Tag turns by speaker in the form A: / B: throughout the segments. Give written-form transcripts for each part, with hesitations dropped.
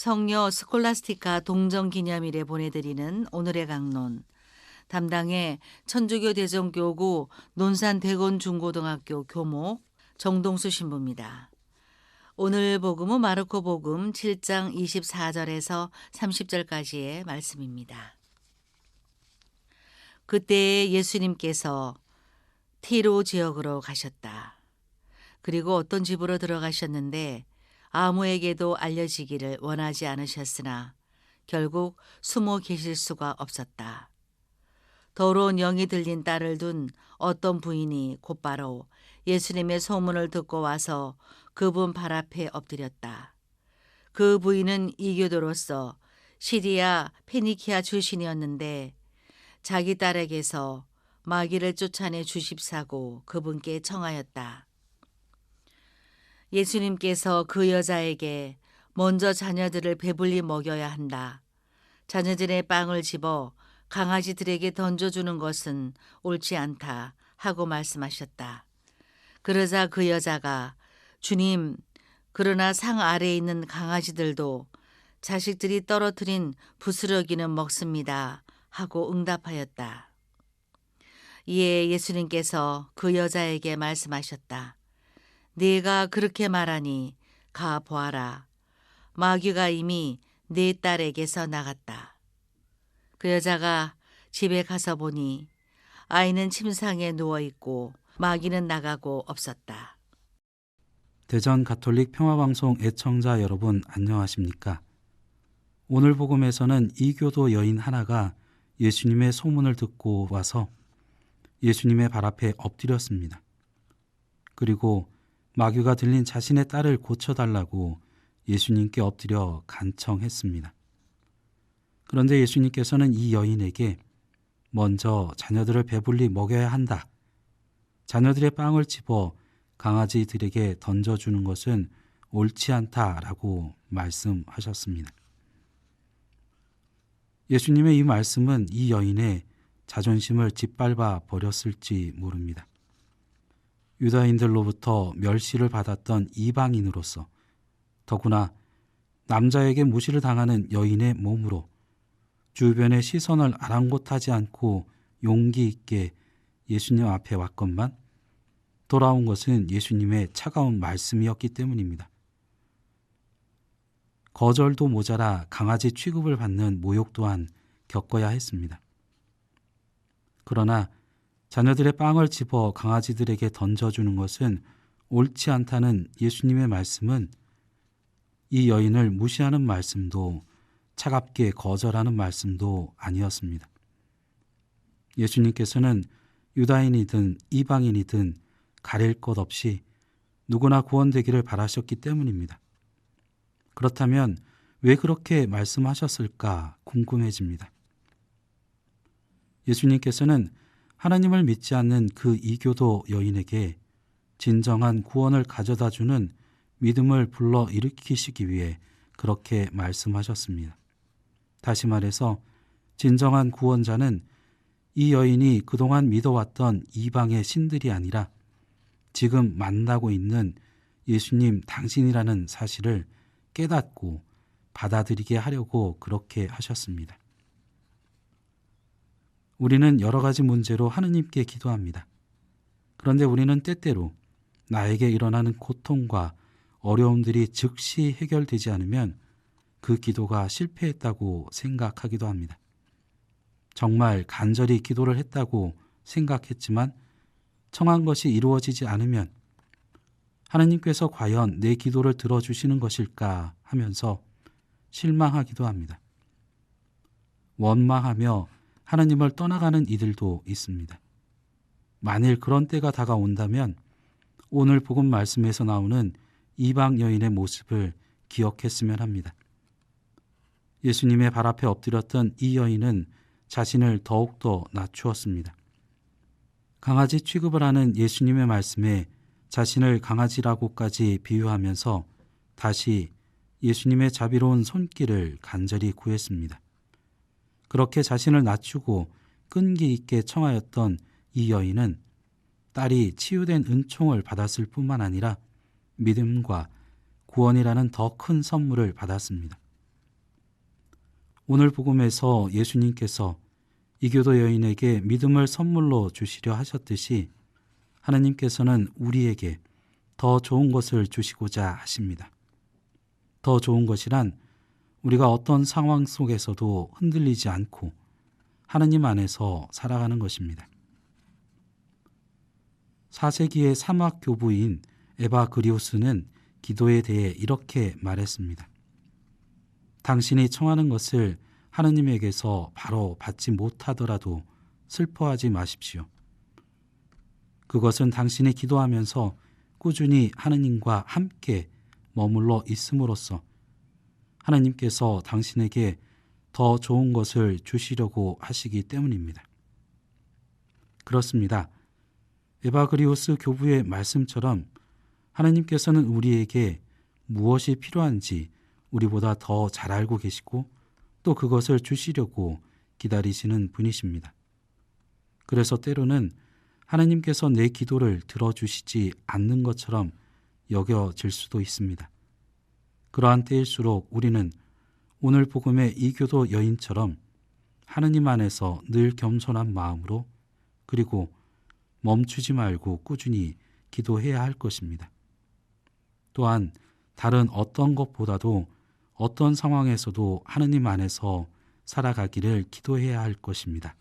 A: 성녀 스콜라스티카 동정기념일에 보내드리는 오늘의 강론, 담당의 천주교 대전교구 논산대곤중고등학교 교목 정동수 신부입니다. 오늘 복음은 마르코 복음 7장 24절에서 30절까지의 말씀입니다. 그때 예수님께서 티로 지역으로 가셨다. 그리고 어떤 집으로 들어가셨는데 아무에게도 알려지기를 원하지 않으셨으나 결국 숨어 계실 수가 없었다. 더러운 영이 들린 딸을 둔 어떤 부인이 곧바로 예수님의 소문을 듣고 와서 그분 발 앞에 엎드렸다. 그 부인은 이교도로서 시리아 페니키아 출신이었는데 자기 딸에게서 마귀를 쫓아내 주십사고 그분께 청하였다. 예수님께서 그 여자에게 먼저 자녀들을 배불리 먹여야 한다. 자녀들의 빵을 집어 강아지들에게 던져주는 것은 옳지 않다 하고 말씀하셨다. 그러자 그 여자가 주님, 그러나 상 아래에 있는 강아지들도 자식들이 떨어뜨린 부스러기는 먹습니다 하고 응답하였다. 이에 예수님께서 그 여자에게 말씀하셨다. 네가 그렇게 말하니 가 보아라. 마귀가 이미 네 딸에게서 나갔다. 그 여자가 집에 가서 보니 아이는 침상에 누워있고 마귀는 나가고 없었다.
B: 대전 가톨릭 평화방송 애청자 여러분 안녕하십니까? 오늘 복음에서는 이교도 여인 하나가 예수님의 소문을 듣고 와서 예수님의 발 앞에 엎드렸습니다. 그리고 마귀가 들린 자신의 딸을 고쳐달라고 예수님께 엎드려 간청했습니다. 그런데 예수님께서는 이 여인에게 먼저 자녀들을 배불리 먹여야 한다. 자녀들의 빵을 집어 강아지들에게 던져주는 것은 옳지 않다라고 말씀하셨습니다. 예수님의 이 말씀은 이 여인의 자존심을 짓밟아 버렸을지 모릅니다. 유다인들로부터 멸시를 받았던 이방인으로서 더구나 남자에게 무시를 당하는 여인의 몸으로 주변의 시선을 아랑곳하지 않고 용기 있게 예수님 앞에 왔건만 돌아온 것은 예수님의 차가운 말씀이었기 때문입니다. 거절도 모자라 강아지 취급을 받는 모욕 또한 겪어야 했습니다. 그러나 자녀들의 빵을 집어 강아지들에게 던져주는 것은 옳지 않다는 예수님의 말씀은 이 여인을 무시하는 말씀도 차갑게 거절하는 말씀도 아니었습니다. 예수님께서는 유다인이든 이방인이든 가릴 것 없이 누구나 구원되기를 바라셨기 때문입니다. 그렇다면 왜 그렇게 말씀하셨을까 궁금해집니다. 예수님께서는 하나님을 믿지 않는 그 이교도 여인에게 진정한 구원을 가져다주는 믿음을 불러일으키시기 위해 그렇게 말씀하셨습니다. 다시 말해서 진정한 구원자는 이 여인이 그동안 믿어왔던 이방의 신들이 아니라 지금 만나고 있는 예수님 당신이라는 사실을 깨닫고 받아들이게 하려고 그렇게 하셨습니다. 우리는 여러 가지 문제로 하느님께 기도합니다. 그런데 우리는 때때로 나에게 일어나는 고통과 어려움들이 즉시 해결되지 않으면 그 기도가 실패했다고 생각하기도 합니다. 정말 간절히 기도를 했다고 생각했지만 청한 것이 이루어지지 않으면 하나님께서 과연 내 기도를 들어주시는 것일까 하면서 실망하기도 합니다. 원망하며 하나님을 떠나가는 이들도 있습니다. 만일 그런 때가 다가온다면 오늘 복음 말씀에서 나오는 이방 여인의 모습을 기억했으면 합니다. 예수님의 발 앞에 엎드렸던 이 여인은 자신을 더욱더 낮추었습니다. 강아지 취급을 하는 예수님의 말씀에 자신을 강아지라고까지 비유하면서 다시 예수님의 자비로운 손길을 간절히 구했습니다. 그렇게 자신을 낮추고 끈기 있게 청하였던 이 여인은 딸이 치유된 은총을 받았을 뿐만 아니라 믿음과 구원이라는 더 큰 선물을 받았습니다. 오늘 복음에서 예수님께서 이교도 여인에게 믿음을 선물로 주시려 하셨듯이 하나님께서는 우리에게 더 좋은 것을 주시고자 하십니다. 더 좋은 것이란 우리가 어떤 상황 속에서도 흔들리지 않고 하나님 안에서 살아가는 것입니다. 4세기의 사막 교부인 에바 그리우스는 기도에 대해 이렇게 말했습니다. 당신이 청하는 것을 하느님에게서 바로 받지 못하더라도 슬퍼하지 마십시오. 그것은 당신이 기도하면서 꾸준히 하느님과 함께 머물러 있음으로써 하나님께서 당신에게 더 좋은 것을 주시려고 하시기 때문입니다. 그렇습니다. 에바그리우스 교부의 말씀처럼 하나님께서는 우리에게 무엇이 필요한지 우리보다 더 잘 알고 계시고 또 그것을 주시려고 기다리시는 분이십니다. 그래서 때로는 하나님께서 내 기도를 들어주시지 않는 것처럼 여겨질 수도 있습니다. 그러한 때일수록 우리는 오늘 복음의 이교도 여인처럼 하느님 안에서 늘 겸손한 마음으로 그리고 멈추지 말고 꾸준히 기도해야 할 것입니다. 또한 다른 어떤 것보다도 어떤 상황에서도 하느님 안에서 살아가기를 기도해야 할 것입니다.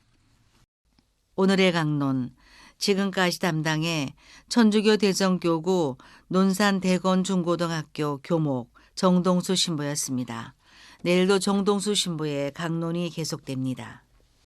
A: 오늘의 강론, 지금까지 담당해 천주교 대전교구 논산대건중고등학교 교목 정동수 신부였습니다. 내일도 정동수 신부의 강론이 계속됩니다.